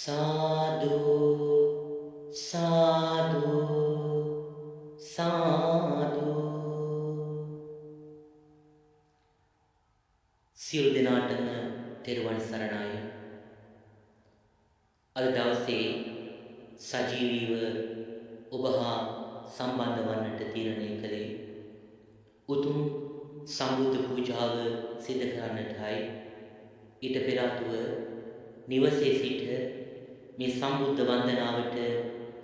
සාදු සාදු සාදු. සියලු දෙනාටම තෙරුවන් සරණයි. අද දවසේ සජීවීව ඔබ හා සම්බන්ධ වන්නට තීරණය කළේ උතුම් සම්බුද්ධ පූජාව සිදු කරන්නටයි. ඊට පෙර ආතුව නිවසේ සිට මේ සම්බුද්ධ වන්දනාවට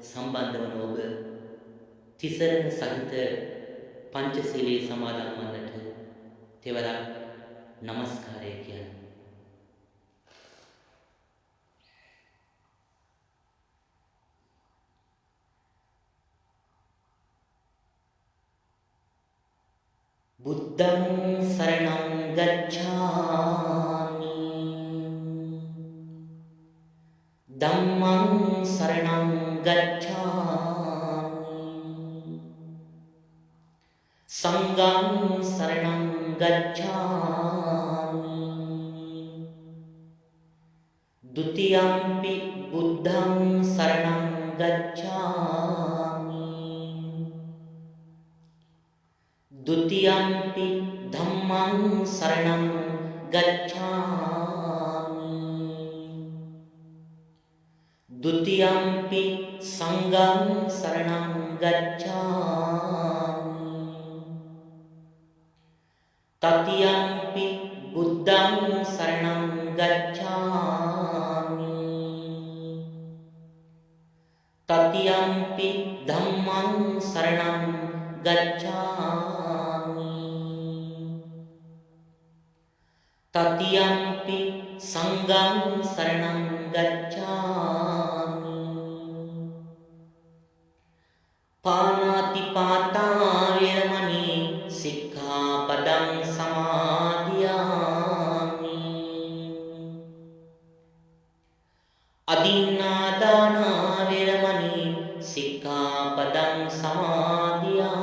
සම්බන්ධ වන ඔබ තිසරණ සහිත පංචශීලයේ සමාදන් වන්නට තෙවරක් නමස්කාරය කියන්න. බුද්ධං සරණං ගච්ඡාමි ධම්මං සරණං ගච්ඡාමි සංඝං සරණං ගච්ඡාමි ဒ ුතියම්පි බුද්ධං සරණං ගච්ඡාමි ဒ ුතියම්පි ධම්මං සරණං ගච්ඡාමි ဒ ුතියම්පි සංඝං සරණං ගච්ඡාමි တတိယံ පි බුද්ධං සරණං ගච්ඡාමි တတိယံ පි ධම්මං සරණං ගච්ඡාමි တတိယံ පි සංඝං සරණං ගච්ඡාමි ပါဏာတိပါတာවේරමණී සික්ඛාපදං සමාදියාමි อดินนาดานาเวรมณีสิกขาปดังสมาธิยา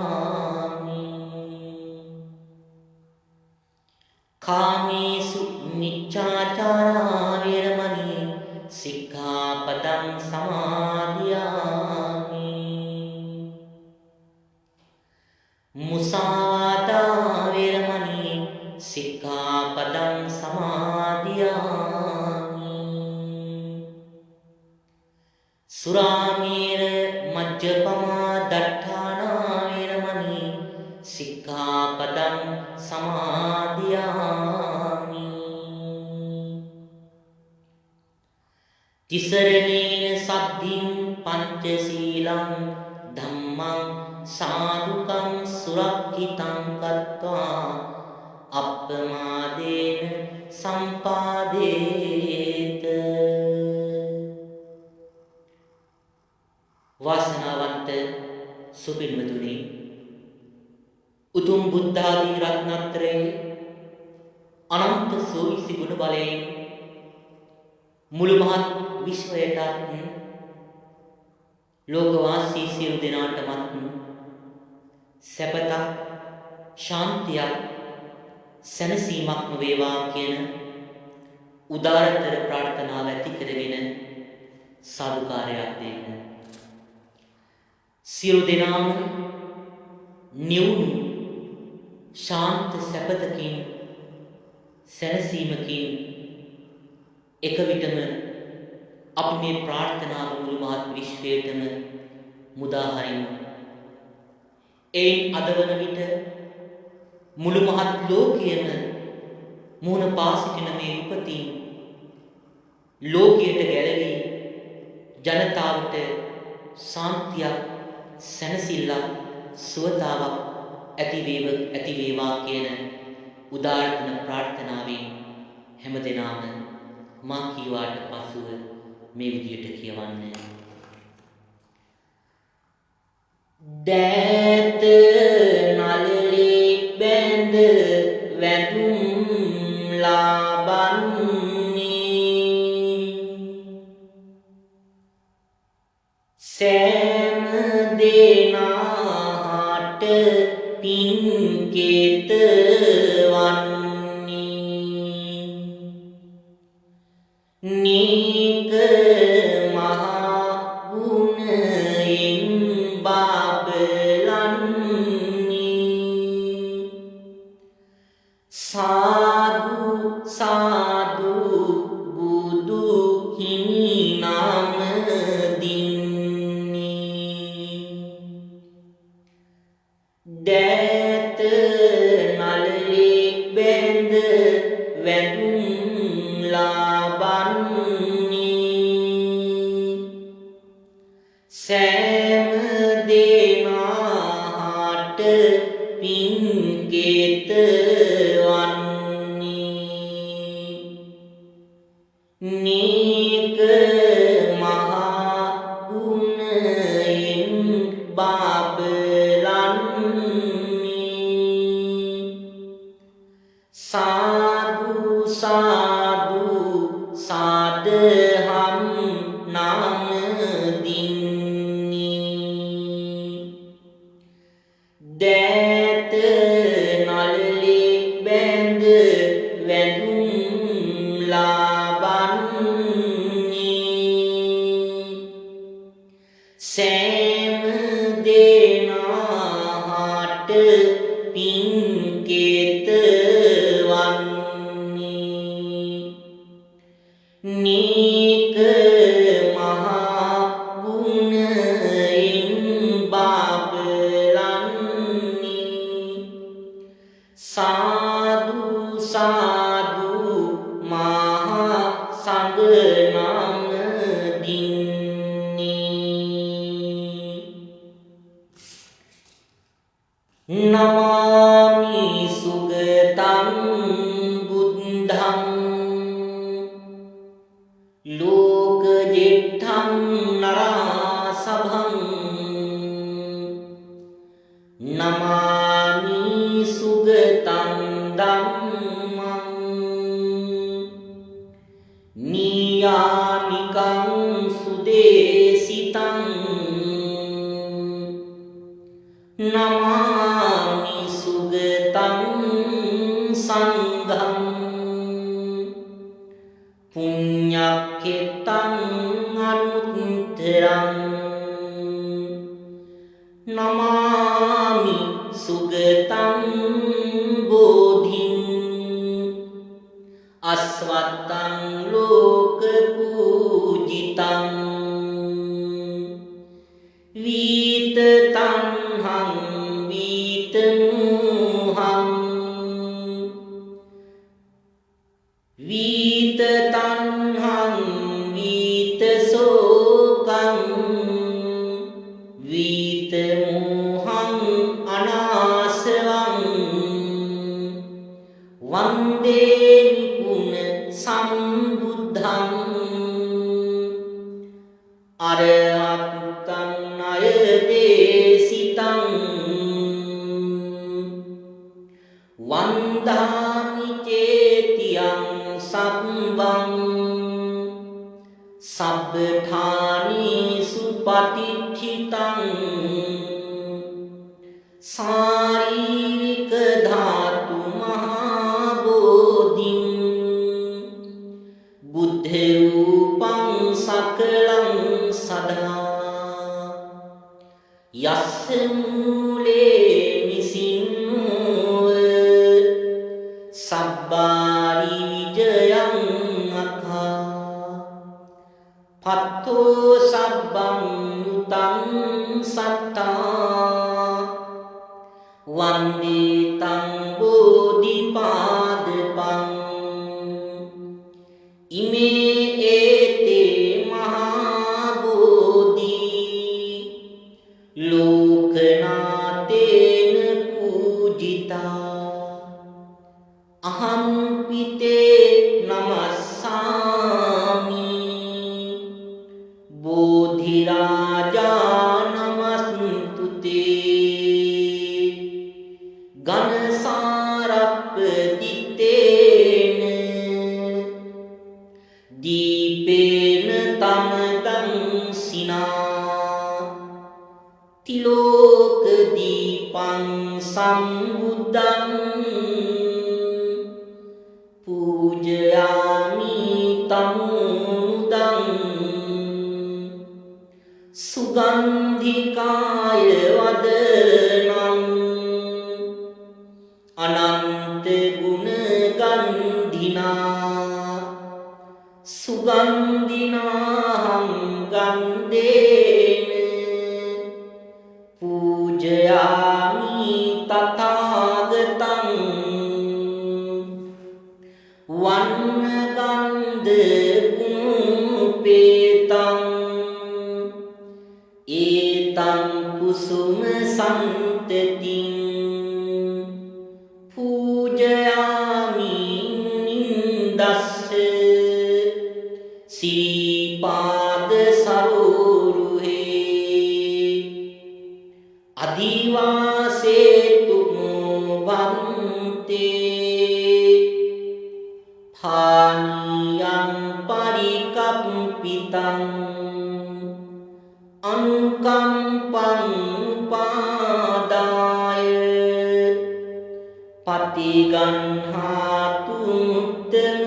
มิคามิสุมิจฉาจาราเวรมณีสิกขาปดังสมาธิยามิมุสาวาทาเวรมณีสิกขาปดังสมาธิยามิ සුරාමේර මජ්ජපමා දට්ඨානා වේරමණී සික්ඛාපදං සමාදියාමි ติ සරණේන සද්ධින් පංචශීලං ධම්මං සාදුකං සුරක්ඛිතං කତ୍වා අප්පමාදේන සම්පාදේත. වාසනාවන්ත සුපින්වතුනි, උතුම් බුද්ධාදී රත්නත්‍රයේ අනන්ත සෝවිසි ගුණ බලයෙන් මුළු මහත් විශ්වයටත් ලෝකවාසී සියලු දෙනාටමත් සැපතක් ශාන්තියක් සැනසීමක්ම වේවා කියන උදාරතර ප්‍රාර්ථනාව ඇති කරගෙන සාදුකාරයක් දෙන්න. සියලු දෙනාම නිවුණු ශාන්ත සැපතකින් සැනසීමකින් එක විටම අපි මේ ප්‍රාර්ථනාව මුළු මහත් විශ්වයටම මුදා හරිමු. එයින් අද වන විට මුළු මහත් ලෝකයේම මුහුණ පා සිටින මේ විපතින් ලෝකයට ගැලවී ජනතාවට සාන්තියක් සැනසෙල්ලක් සුවතාවක් ඇති වේවා කියන උදාාරතන ප්‍රාර්ථනාවෙන් හැමදෙනාම මා කීවාට පසුව මේ විදියට කියවන්න. දෑත නළලේ බැඳ වැඳුම් ලාබන්නේ සෑම දෙනාට පින්කේත වන්නේ නීක साधु साधु බුදු හිමි නාම දින්නේ දෑත නළලේ බැඳ වැඳුම් ලබන්නේ සෑම දෙනාට පින් කේත නේක මහා ගුණයෙන් බබලන්නේ සාදු සාදු සාදහම් නාම දින්නේ දෑත නළලේ බැඳ වැඳුම් සෑම දෙනාට පින් කේත වන්නේ නේක මහා ගුණයෙන් බබලන්නේ සාදු සාදු මහා සංඝ නාම නමාමි සුගතං බුද්ධං ලෝකජෙට්ඨං නරාසභං නමාමි සුගතං ධම්මං නියාමිකං සුදේසිතං නමාමි සුගතං සංඝං පුඤ්ඤක්ඛෙතං අනුත්තරං නමාමි සුගතං බෝධිං අස්වත්තං ලෝක පූජිතං වීතතං වීතතණ්හං වීතසෝකං වීතමෝහං අනාසවං වන්දේ නිපුන සම්බුද්ධං අරහත්තං අයදේසිතං වන්දාමි චේතියං සම්බං සබ්බඨානීසු පටිච්චිතං සාරීරික ධාතු මහා බෝධිං බුද්ධ රූපං සකලං සදා යස්ස මූලේ නිසින්නෝ සබ්බාරි විජයං අඛා පත්තෝ සබ්බං යුතං සත්තා වන්දේ තං බෝධිපාදපං ඉමේ ඒතේ මහා බෝධි ලෝකනාතේන පූජිතා අහං පිතේ නමස්සාමි බෝධි රාජා නමස්තුතේ ඝනසාරප්ප දිත්තේන දීපේන තමතං සිනා තිලෝක දීපං සම්බුද්ධං පූජයාමි තමුදං සුගන්ධිකාය වදනං අනන්ත ගුණ ගන්ධිනා සුගන්ධිනාහං ගන්ධේන පූජයාමි තථාගතං වන්නගන්ධ ගුණුපේතං ඒතං කුසුම සන්තතින් පූජයාමි නින්දස්ස සීපාද සරෝරුහේ අදිවාසේතු වන්තේ පානියං පරිකම්පිතං අනුකම්පං උපාදාය පටිගන්හාතු මුත්තම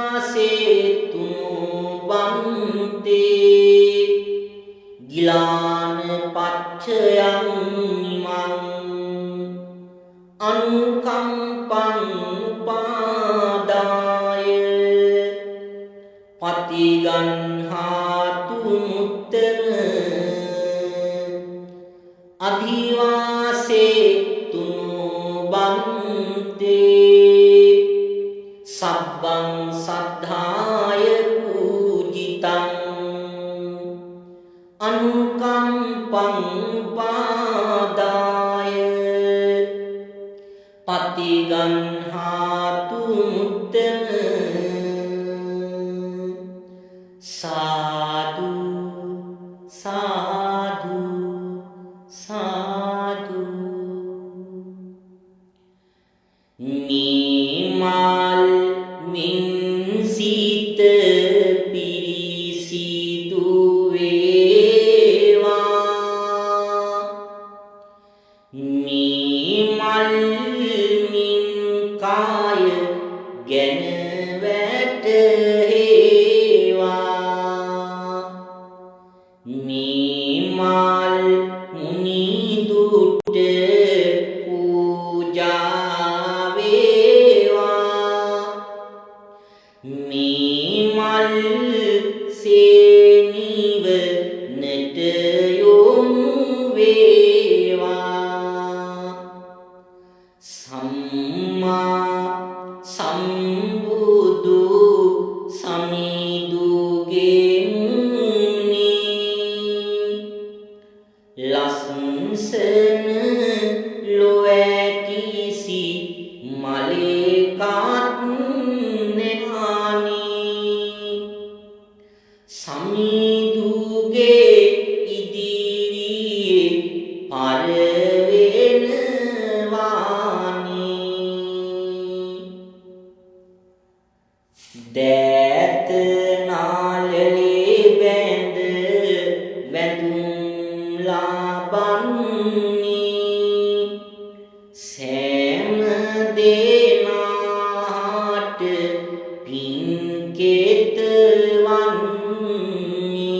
අදිවාසේතු වන්තේ ගිලාන පච්චයං ඉමං අනුකම්පං උපාදාය පටිගන්හාතු මුත්තම අදිවාසේතු වන්තේ සබ්බං සද්ධාය පූජිතං අනුකම්පං උපාදාය පටිගන්හාතු මුත්තම සාදු සාදු සාදු නිමල් මින් සීත පිරිසිදු වේවා නිමල් මින් කාය ගැන වැටේවා නිමල් මුනිදුට පූජා වේවා නිමල් සේනිවනට යොමු වේවා සම්මා සම්බුදු සමිදුගේ මුනි ලස්සන ලොවැකිසි මලේකත් නෙහානි සමිදුගේ ඉදිරියේ පරවෙනවානි දෑත නාලලේ බැඳ වැඳුම් ලබන්නි සෑම දෙනාට පින්කෙත වන්නි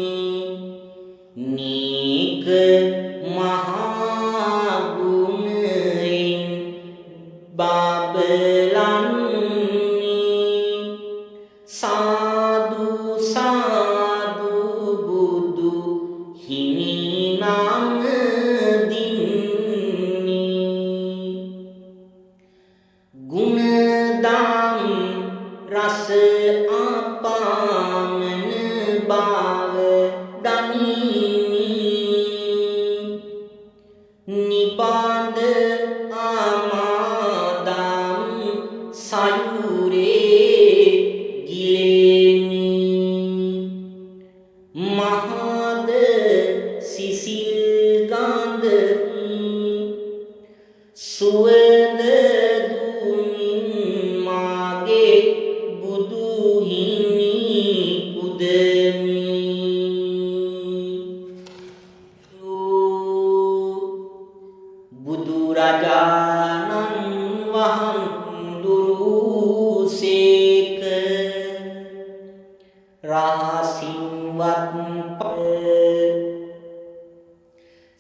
නීක මහා ගුණයෙන් බබලන්නි සාදු සාදු බුදු හිමි නම් දින්නි ගුණදම් රස අපාමන බව දනිමි නිපාද ආමාදම් සයුරේ ගිලෙමි මහද සිසිල් ගඳ සුවඳ දුමින් මාගේ බුදු හිමි පුදමි බුදුරජාණන් වහන්දුරුසේක රහසින්වත්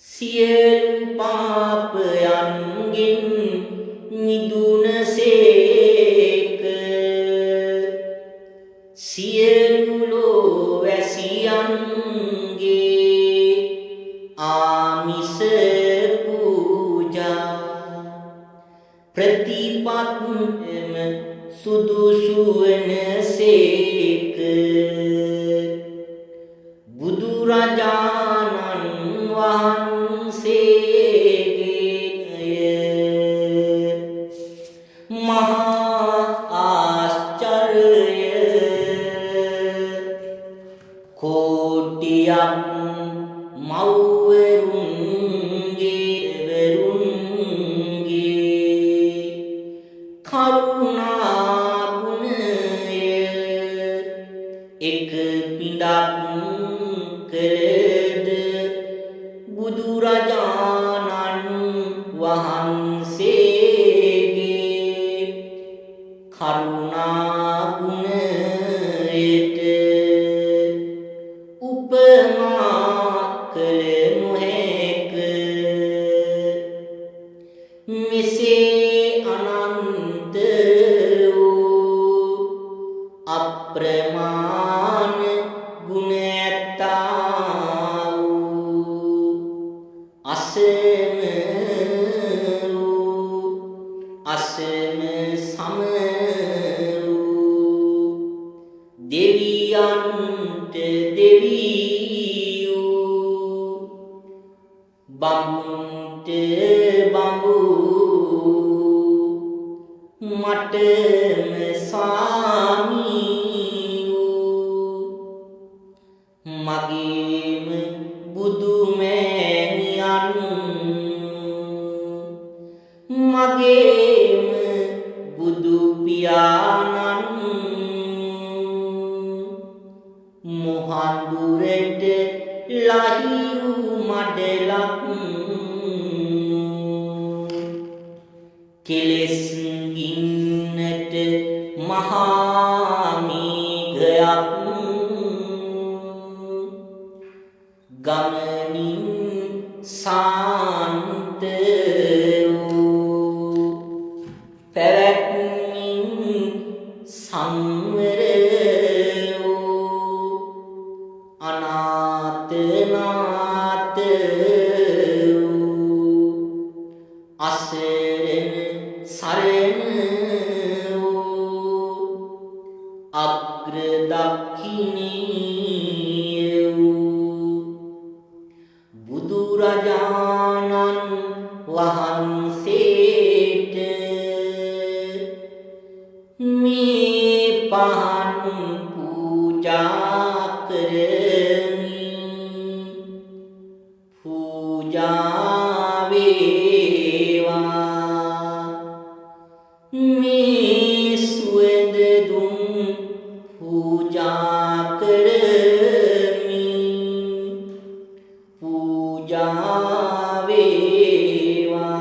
සියලු පාපයන්ගෙන් ප්‍රතිපත්තිම සුදුසු වනසේක බුදුරජාණන් වහන්සේගේ මහා ආශ්චර්ය කෝටියක් මව්වරුන්ගේ කරුණා ගුණය එක පිටක් කළද බුදුරජාණන් වහන්සේගේ කරුණා ගුණයට උපමා කළ නොහැක. මෙසේ අනන්ත වූ අප්‍රමාණ ගුණ ඇත්තා වූ අසම සම වූ දෙවියන්ට දෙවියෝ බඹුන්ට බඹු මටම සාමීයෝ මගේම බුදුමෑණියන් මගේම බුදු පියාණන් මොහඳුරට ලහිරු මඩලක් කෙලෙස් ගින්නට මහා මේඝයක් ගමනින් සාන්ත වූ පැවැත්මින් සංවර වූ අනාථනාථ වූ අසරණ සරණ වූ අග්‍ර දක්ඛිනීය වූ බුදුරජාණන් වහන්සේට මේ පහන් පූජා කරමි. පූජා වේවා. මේ සුවඳ දුම් පූජා කරමි. පූජා වේවා.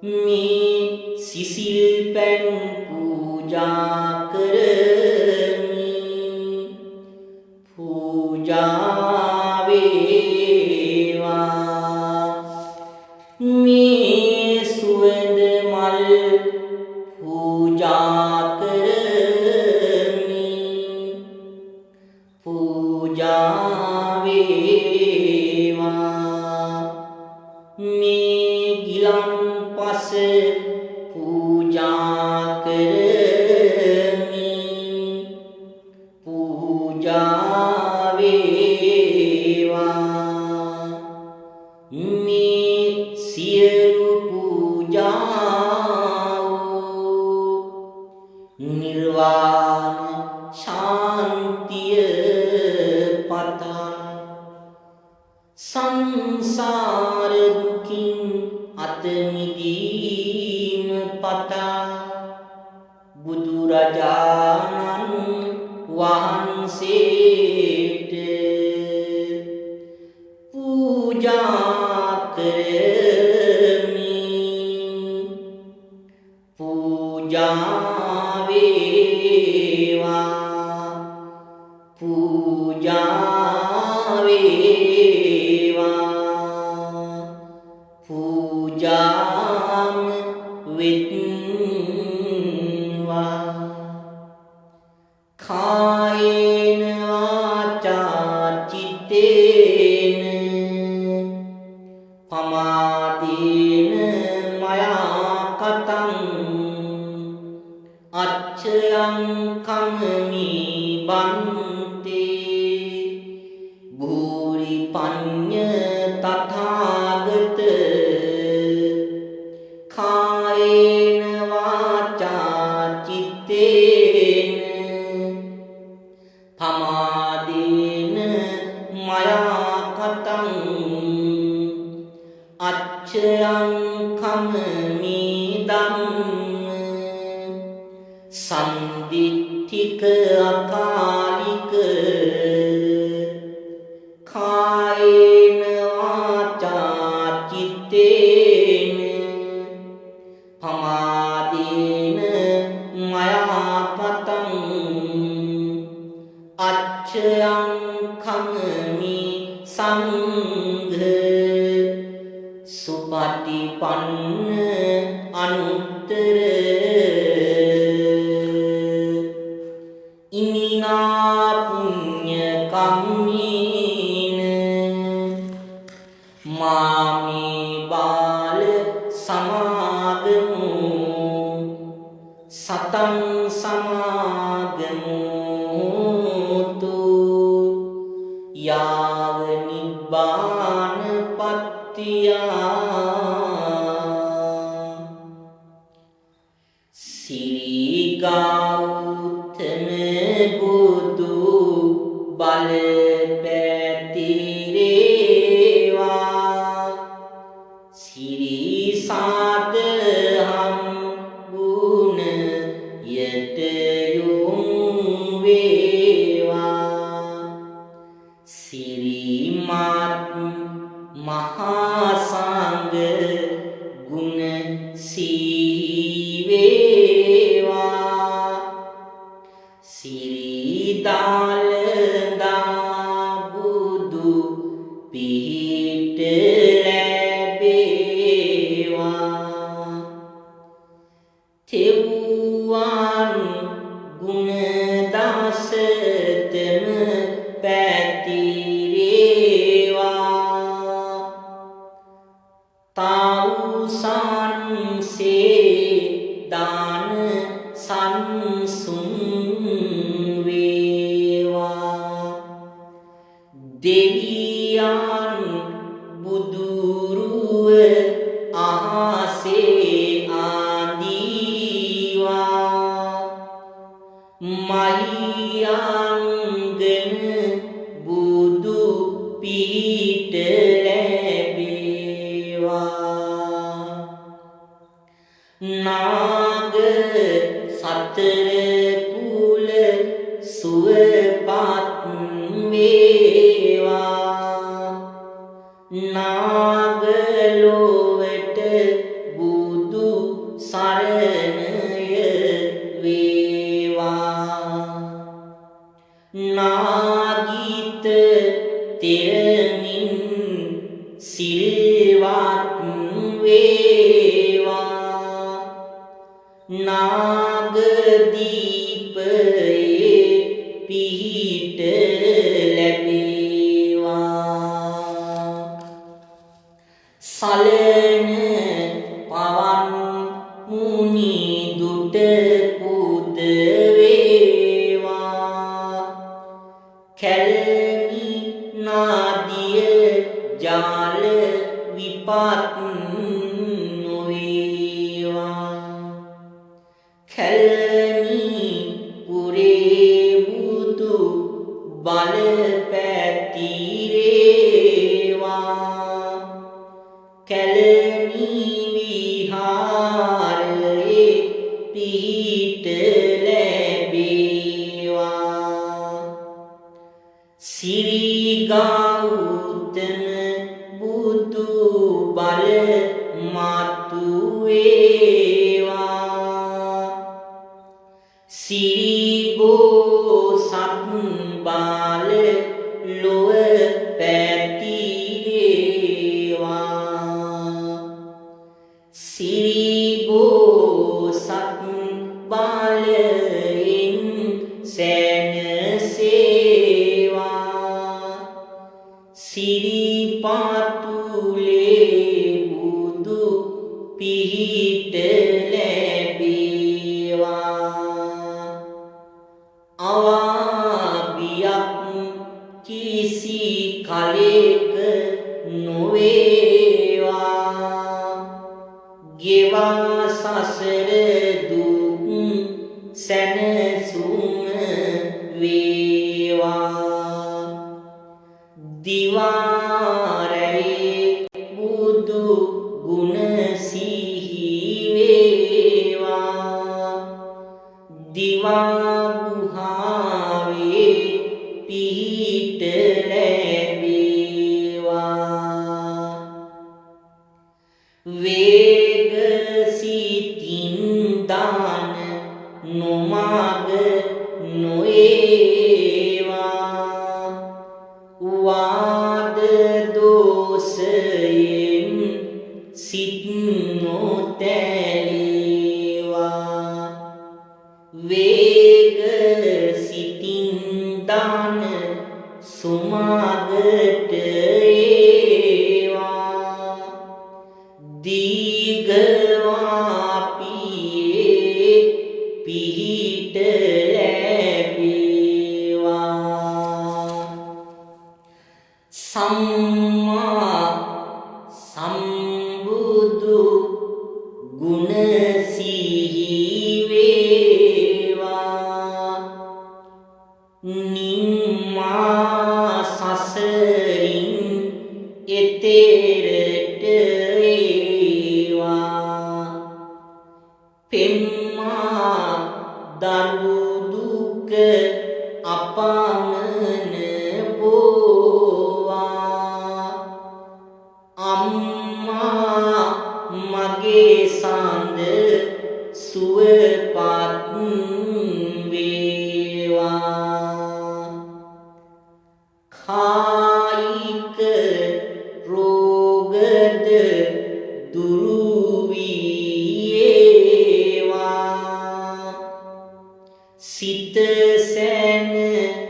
මේ සිසිල් පැන් පූජා කරමි. පූජා වේවා. මේ සුවඳ මල් පූජා කරමි. පූජා වේවා. මේ ගිලන්පස පූජා කරමි. පූජා වේවා. මේ සියලු පූජාවෝ නිර්වාණ ශාන්තිය පතා සංසාර දුකින් අත මිදීම පතා බුදුරජාණන් වහන්සේට පූජා කරමි. පූජා වේවා. පූජා වේවා. පූජාම වෙත්වා. කායේන වාචා චිත්තේන පමාදේන මයා කමමි බන්තේ භූරි පඤ්ඤ තථාගත කායේන වාචා චිත්තේන පමාදේන මයා කතං අච්ඡයං කමමි ධම්ම සම්දිත්තික අකාලික කායේන වාචා චිත්තේන පමාදේන මයා කතං අච්ඡයං කමමි සංඝ සුපටිපන්න අනුත්තර ඉමිනා පුඤ්ඤ කම්මේන මාමේ බාල සමාගමු සතං සමාගමුතු යාව නිබ්බාන පත්තියා සිරි ගෞතම බුදු බල පැතිරේවා සිරි සාදහම් ගුණ යට යොමු වේවා සිරිමත් මහා සංඝ ගුණ සීවේවා සිරි දාලදා බුදු පිහිට ලැබේවා තෙව්වන් ගුණ දසතම පැතිරේවා තවුසන්සේ දාන සංසුන් වේවා දෙවියන් බුදුරුව අහසේ ආදීවා මහියංගන බුදු පිහිට ලැබේවා නාග සතර කුල සුවපත් වේවා නාග ලොවට බුදු සරණය වේවා නාගිත තෙරණින් සිල්වත් වේවා නාගදීපයේ පිහිට ලැබේවා සලන පවන් මුනි දුට පුද වේවා කැලණි නාදිය ජාල විපත් නොවේවා කැලණි පුරේ බුදු බල පැතිරේවා කැලණි විහාරයේ පිහිට ලැබේවා සිරි ගෞතම බුදු බල මතු වේවා සිරි බෝසත් බාල ලොව පැතිරේවා සිරි බෝසත් බාලයන් සැනසේවා සිරි පාතුලේ බුදු පිහිට ලැබේවා ගෙවා සසර දුක් සැනසුම වේවා. දිවාරයේ බුදු ගුණ සිහි වේවා. දිවා ගුහාවේ පිහිට ලැබේවා. වේග සිතින් දාන නොමග නොඒවා. වාද දෝසයෙන් සිත් නොතැලේවා. වේග සිතින් දාන සුමගට ඒවා. දීඝවාපියේ පිහිට ලැබේවා. සම්මා සම්බුදු ගුණ සිහි වේවා. නිම්මා සසරින් එතෙරට ඒවා. පෙම්මා දරු දුක අපමණ බෝවා. අම්මා මගේ සඳ සුවපත් වේවා. කායික රෝගද දුරු වේවා. සිත සැනසිල්ලම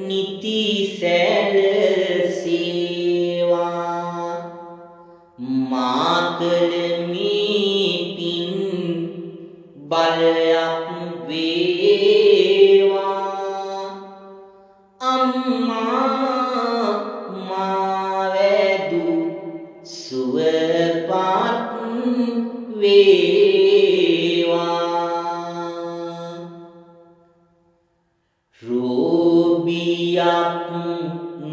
නිති සැලසේවා. මා කළ මේ පින් බලයක් වේවා. අම්මා මා වැදු සුවපත් වේවා. රෝගියක්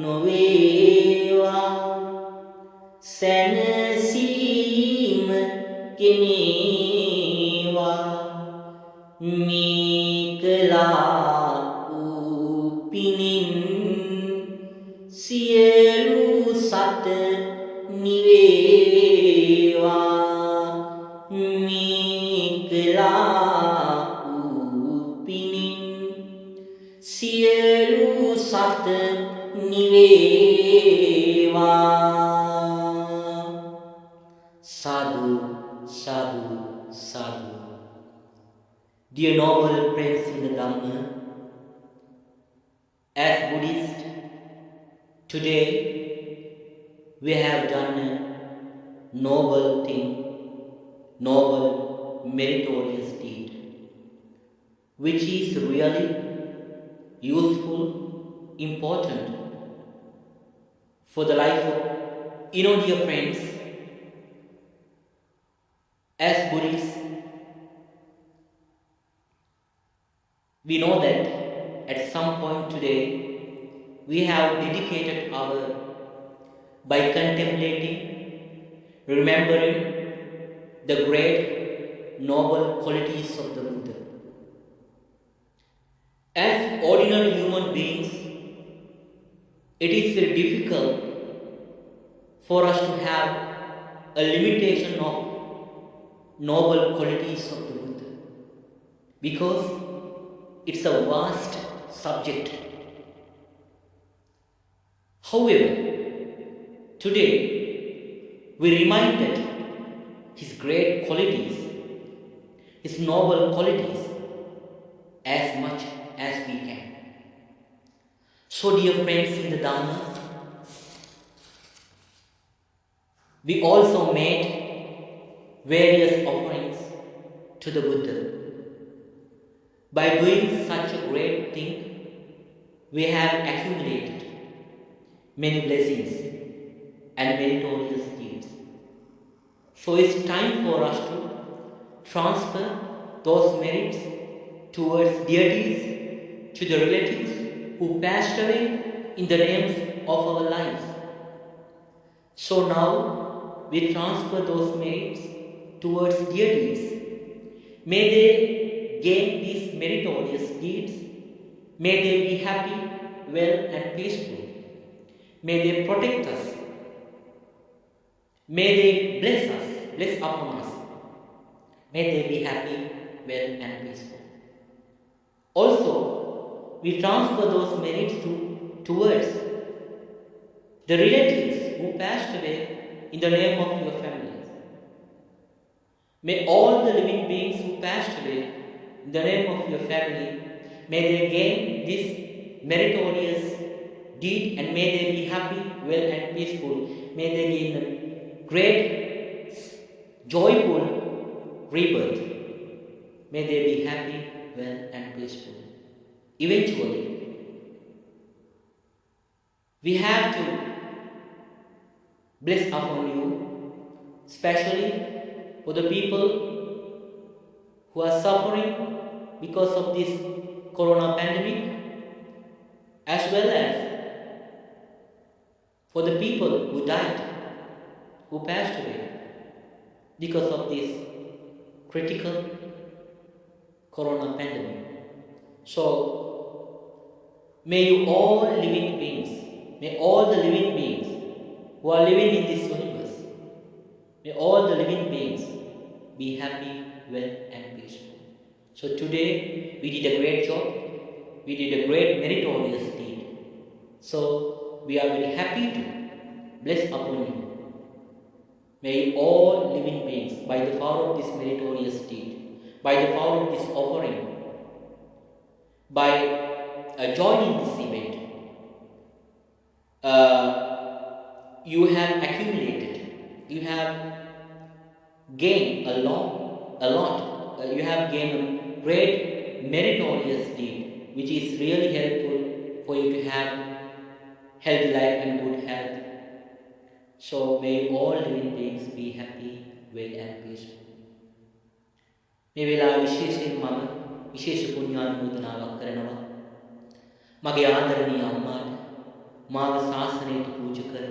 නොවේවා. සැනසීම කෙනේවා. මේ කළා වූ පිනින් සියලු සත නිවේවා. මේ කළා වූ පිනින් සියලු සත නිවේවා. Sadhu, sadhu, sadhu. Dear noble friends in the Dhamma, as Buddhists, today we have done a noble thing, noble, meritorious deed, which is really useful, important for the life of, dear friends, as Buddhists, we know that at some point today we have dedicated our by contemplating, remembering the great noble qualities of the Buddha. As ordinary human beings, it is very difficult for us to have a limitation of noble qualities of the Buddha, because it's a vast subject. However, today we reminded his great qualities, his noble qualities, as much as we can. So, dear friends in the Dhamma, we also made various offerings to the Buddha. By doing such a great thing, we have accumulated many blessings and meritorious deeds. So it's time for us to transfer those merits towards deities, to the relatives who passed away in the names of our lives. So now we transfer those merits towards deities. May they gain these meritorious deeds. May they be happy, well, and peaceful. May they protect us. May they bless upon us. May they be happy, well, and peaceful. Also, we transfer those merits towards the relatives who passed away in the name of your families. May all the living beings who passed away in the name of your family, may they gain this meritorious deed and may they be happy, well, and peaceful. May they gain a great, joyful rebirth. May they be happy, well, and peaceful. Eventually, we have to bless upon you, especially for the people who are suffering because of this corona pandemic, as well as for the people who died, who passed away because of this critical corona pandemic. So, may you all living beings, may all the living beings who are living in this universe, may all the living beings be happy, well, and peaceful. So today we did a great job. We did a great meritorious deed. So we are very happy to bless upon you. May all living beings, by the power of this meritorious deed, by the power of this offering, by joining this event, you have accumulated, you have gained a lot. You have gained a great meritorious deed, which is really helpful for you to have healthy life and good health. So may all living beings be happy, well, and peaceful. මේ වෙලාව විශේෂයෙන් මම විශේෂ පුණ්‍යානුමෝදනාවක් කරනවා. මගේ ආදරණීය අම්මාට මාව ශාසනයට පූජා කර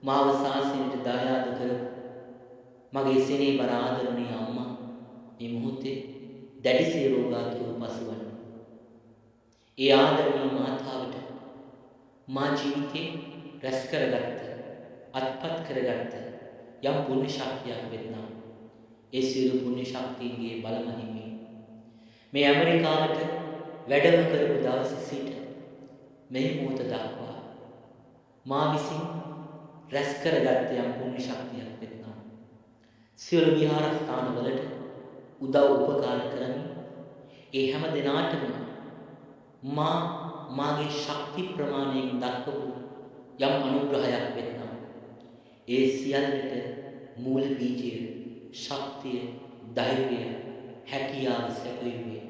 මාව ශාසනයට දායාද කර මගේ සෙනෙහබර ආදරණීය අම්මා මේ මොහොතේ දැඩිසේ රෝගාතුරව පසුවන. ඒ ආදරණීය මාතාවට මා ජීවිතේ රැස් කරගත්ත අත්පත් කරගත්ත යම් පුණ්‍ය ශක්තියක් වෙන්නා ඒ සියලු පුණ්‍ය ශක්තියන්ගේ බල මහිමේ මේ ඇමරිකාවට වැඩම කරපු දවසේ සිට මේ මොහොත දක්වා මා විසින් රැස් කරගත්ත යම් පුණ්‍ය ශක්තියක් වෙන්නා සියලු විහාරස්ථානවලට උදව් උපකාර කරමින් ඒ හැම දිනාටම මාගේ ශක්ති ප්‍රමාණයෙන් දක්වපු යම් අනුග්‍රහයක් වෙන්නා ඒ සියල්ලට මූල බීජය ශක්තිය ධෛර්යය හැකියාව සැපයුවේ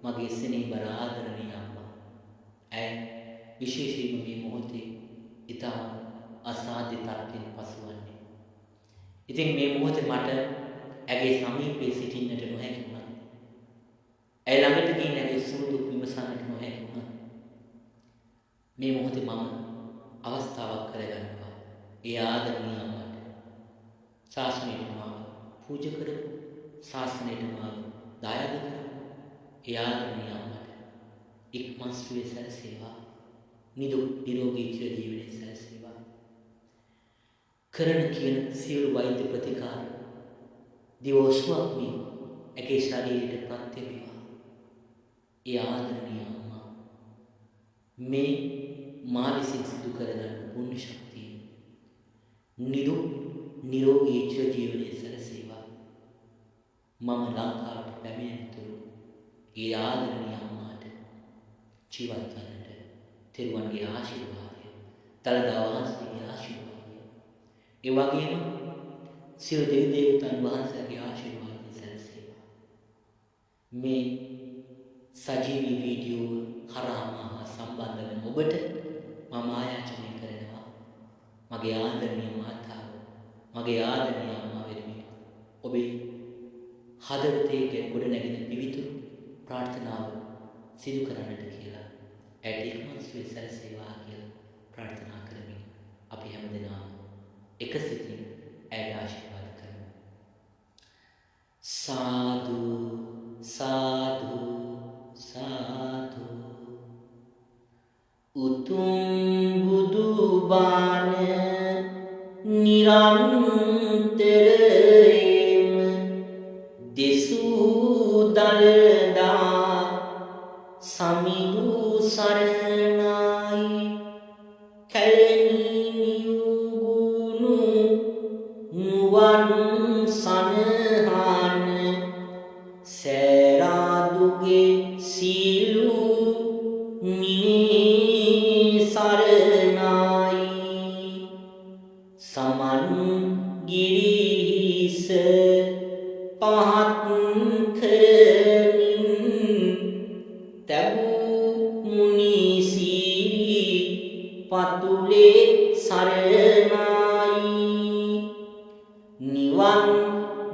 මගේ සෙනෙහබර ආදරණීය අම්මා. ඇය විශේෂයෙන්ම මේ මොහොතේ ඉතා අසාධ්‍ය තත්ත්වයෙන් පසුවන්නේ. ඉතින් මේ මොහොතේ මට ඇගේ සමීපයේ සිටින්නට නොහැකි වුණා. ඇය ළඟට ගිහින් ඇගේ සුළු දුක් විමසන්නට නොහැකි වුණා. මේ මොහොතේ මම අවස්ථාවක් කරගන්නවා. ඒ ආදරණීය අම්මට ශාසනයට මාව පූජා කරපු ශාසනයට මාව දායාද කරපු ඒ ආදරණීය අම්මට ඉක්මන් සුවය සැලසේවා. නිදුක් නිරෝගී චිර ජීවනයේ සැලසේවා. කරන කියන සියලු වෛද්‍ය ප්‍රතිකාර දිවෝසුවක් මේ ඇගේ ශරීරයට ප්‍රත්‍ය වේවා. ඒ ආදරණීය අම්මා මේ මා විසින් සිදු කරගන්න පුණ්‍ය ශක්තිය නිදුක් නිරෝගී චිර ජීවනයේ සැලසේවා. මම ලංකාවට පැමිණෙනතුරු ඒ ආදරණීය අම්මාට ජීවත් වන්නට තෙරුවන්ගේ ආශිර්වාදය, දළදා වහන්සේගේ ආශිර්වාදය, ඒ වගේම සියලු දෙවි දේවතාවුන් වහන්සේගේ ආශිර්වාදය සැලසේවා. මේ සජීවී වීඩියෝ කරා සම්බන්ධ වෙන ඔබට මම ආයාචනය කරනවා මගේ ආදරණීය මාතාව, මගේ ආදරණීය අම්මා වෙනුවෙන් ඔබේ හදවතේ ගොඩ නැගෙන පිවිතුරු ප්‍රාර්ථනාව සිදු කරන්නට කියලා ඇයට ඉක්මන් සුවය සැලසේවා කියලා ප්‍රාර්ථනා කරමින් අපි හැමදෙනාම එක සිතින් ඇයට ආශිර්වාද කරමු. සාදු සාදු සාදු. උතුම් බුදු බණ නිරන්තරයෙන්ම දෙසූ දළදා සමිඳු සරණයි කැලණි නියුගුණු නුවන් සනහන සෑරාදුගේ සීලු මිනී සරණයි සමන් ගිරිහිස පහත් කරමින් තැබූ මුනිසිරි පතුලේ සරණයි නිවන්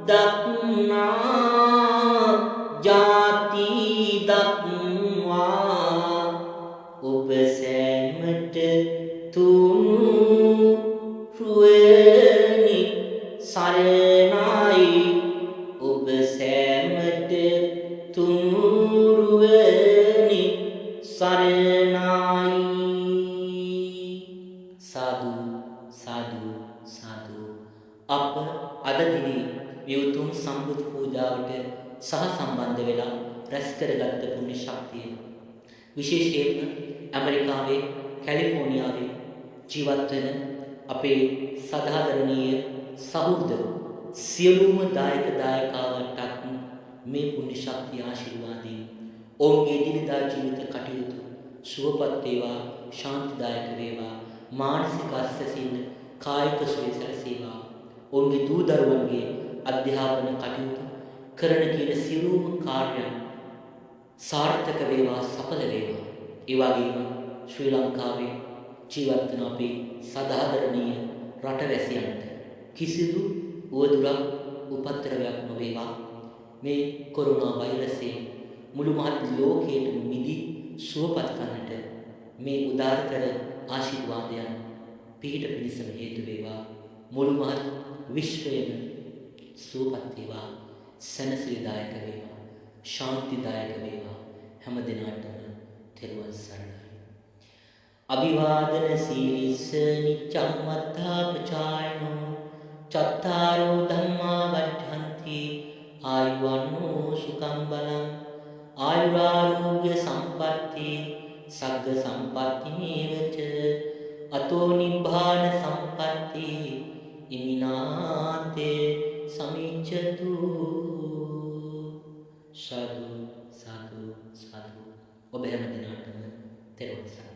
දක්නා ජාති දක්වා ඔබ සෑමට තුනු රුවනි සරණයි ඔබ සෑමට තුනුරුවනි සරණයි. සාදු සාදු සාදු. අප අද දිනේ විවුතුම් සම්බුදු පූජාවට සහ සම්බන්ධ වෙලා රැස් කරගත් පුණ්‍ය ශක්තිය විශේෂයෙන්ම ඇමරිකාවේ කැලිෆෝනියාවේ ජීවත් වෙන අපේ සදාදරණීය සහෘද සියලුම දායක දායකාවන්ටත් මේ පුණ්‍ය ශක්තිය ආශිර්වාදයෙන් ඔවුන්ගේ එදිනෙදා ජීවිත කටයුතු සුවපත් වේවා, ශාන්තිදායක වේවා, මානසික අස්වැසිල්ල කායික සුවය සැලසේවා. ඔවුන්ගේ දූ දරුවන්ගේ අධ්‍යාපන කටයුතු කරන කියන සියලුම කාර්යයන් සාර්ථක වේවා, සඵල වේවා. ඒ වගේම ශ්‍රී ලංකාවේ ජීවත් වන අපේ සදාදරණීය රටවැසියන්ට කිසිදු උවදුරක් උපද්‍රවයක් නොවේවා. මේ කොරෝනා වෛරසයෙන් මුළු මහත් ලෝකයටම මිදී සුවපත් කරන්නට මේ උදාරතර ආශිර්වාදයන් පිහිට පිණිසම හේතු වේවා. මුළු මහත් විශ්වයම සුවපත් වේවා, සැනසීමදායක වේවා, ශාන්තිදායක වේවා. හැම දිනාටම තෙරුවන් සරණයි. අභිවාදන සීලිස නිච්ඡං වත්තා පචායනෝ චත්තාරෝ ධම්මා වද්ධන්ති ආයුවන්නෝ සුඛං බලං ආයුරාෝග්‍ය සම්පatti සග්ග සම්පatti නේවච අතෝ නිබ්බාන සම්පatti ඉමිනාතේ සමිච්ඡතු. සාදු සාදු සාදු. ඔබ හැම දිනකටම තෙරුවන් සරණයි.